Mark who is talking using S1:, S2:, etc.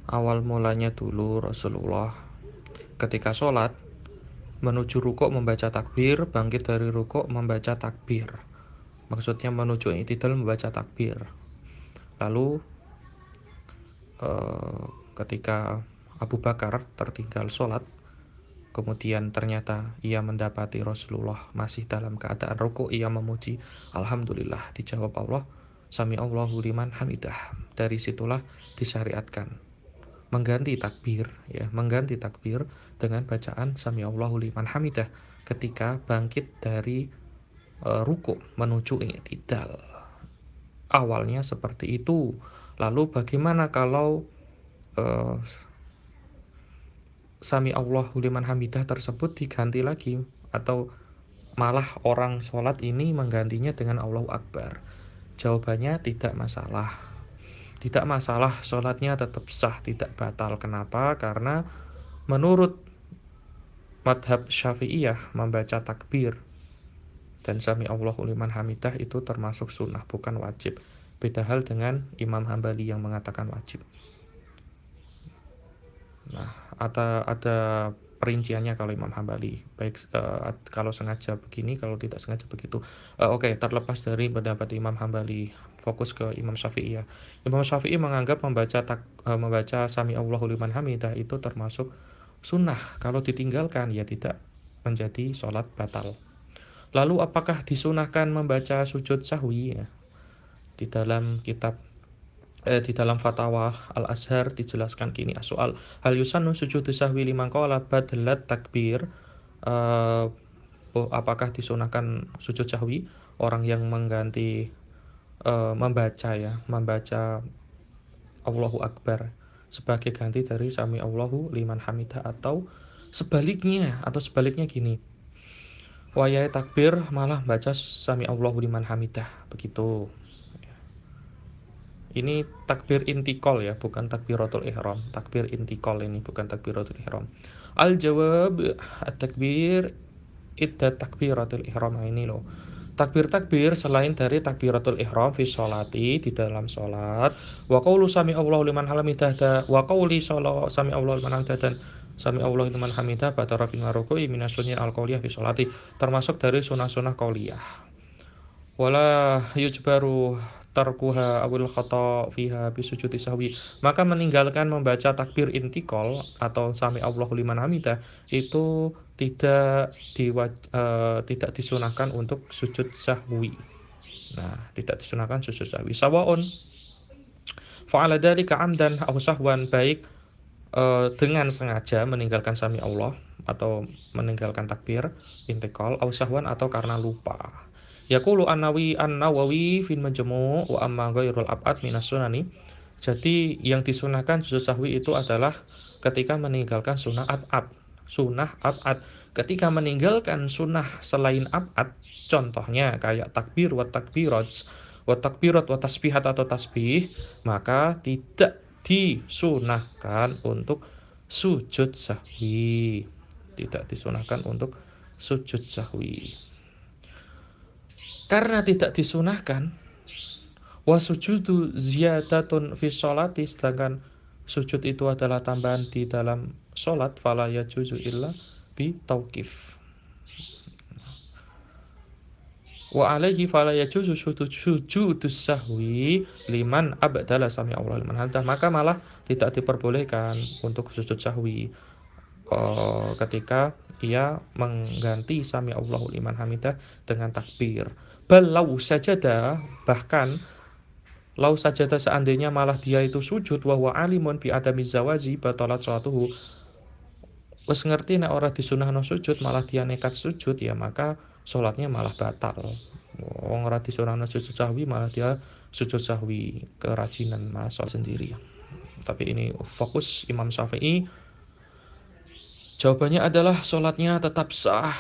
S1: Awal mulanya dulu Rasulullah ketika sholat menuju rukuk membaca takbir, bangkit dari rukuk membaca takbir. Maksudnya menuju i'tidal membaca takbir. Lalu ketika Abu Bakar tertinggal sholat, kemudian ternyata ia mendapati Rasulullah masih dalam keadaan rukuk, ia memuji, Alhamdulillah, dijawab Allah, Sami Allahu liman hamidah. Dari situlah disyariatkan mengganti takbir, ya, mengganti takbir dengan bacaan Sami Allahu liman hamidah ketika bangkit dari rukuk menuju i'tidal. Awalnya seperti itu. Lalu bagaimana kalau Sami Allahu liman hamidah tersebut diganti lagi, atau malah orang sholat ini menggantinya dengan Allahu Akbar? Jawabannya tidak masalah. Tidak masalah, sholatnya tetap sah, tidak batal. Kenapa? Karena menurut madhab Syafi'iyah membaca takbir dan Sami Allahu liman hamidah itu termasuk sunnah, bukan wajib. Beda hal dengan Imam Hambali yang mengatakan wajib. Nah, ada perinciannya kalau Imam Hambali. Baik kalau sengaja begini, kalau tidak sengaja begitu. Oke, terlepas dari pendapat Imam Hambali, fokus ke Imam Syafi'i ya. Imam Syafi'i menganggap membaca Sami Allahu liman hamidah itu termasuk sunnah. Kalau ditinggalkan ya tidak menjadi sholat batal. Lalu apakah disunahkan membaca sujud sahwi? Ya? Di dalam fatwa Al-Azhar dijelaskan gini, soal hal yusannu sujudu sahwi liman qala badalat takbir, apakah disunahkan sujud sahwi orang yang mengganti membaca Allahu Akbar sebagai ganti dari Sami Allahu liman hamidah, atau sebaliknya gini, wayai takbir malah baca Sami Allahu liman hamidah, begitu. Ini takbir intikal ya, bukan takbiratul ihram. Takbir intikal ini bukan takbiratul ihram. Al-jawab at-takbir iddat takbiratul ihram. Nah, ini loh. Takbir-takbir selain dari takbiratul ihram fi sholati, di dalam sholat, wa qaulu sami Allahu liman hamidah, wa qauli sami Allahu liman hamidah, dan sami Allahu liman hamidah ba'da rafil ruku'i minasunnah al-qauliyah fi sholati, termasuk dari sunah-sunah qauliyah. Wala yujbaru tarkuha awil khata fiha bisujudi sahwi. Maka meninggalkan membaca takbir intikal atau sami Allahu liman hamidah itu tidak disunahkan untuk sujud sahwi. Nah, tidak disunahkan sujud sahwi. Sawaun fa'ala dzalika amdan aw sahwan, baik dengan sengaja meninggalkan sami Allah atau meninggalkan takbir intikal, aw sahwan atau karena lupa. Yaqulu an-Nawawi fil Majmu' wa amma ghairul ab'ad minas sunani. Jadi yang disunahkan sujud sahwi itu adalah ketika meninggalkan sunnah ab'ad. Sunnah ab'ad. Ketika meninggalkan sunnah selain ab'ad, contohnya kayak takbir wa takbirat wa tasbihat atau tasbih, maka tidak disunahkan untuk sujud sahwi. Tidak disunahkan untuk sujud sahwi. Karena tidak disunahkan, wa sujudu ziyadatun fi sholati, sedangkan sujud itu adalah tambahan di dalam sholat, fala yajuzu illa bi tauqif. Wa alaihi fala yajuzu sujudus sahwi liman abdala sami Allah liman hamidah, maka malah tidak diperbolehkan untuk sujud sahwi ketika ia mengganti sami Allahu liman hamidah dengan takbir. Lau sajadah, bahkan lau sajadah seandainya malah dia itu sujud wa huwa alimun bi adami zawazi batalat sholatuhu, wes ngerti nek ora disunahno sujud malah dia nekat sujud, ya maka sholatnya malah batal. Wong ora disunahno sujud sahwi malah dia sujud sahwi, kerajinan masa sendiri. Tapi ini fokus Imam Syafi'i, jawabannya adalah sholatnya tetap sah.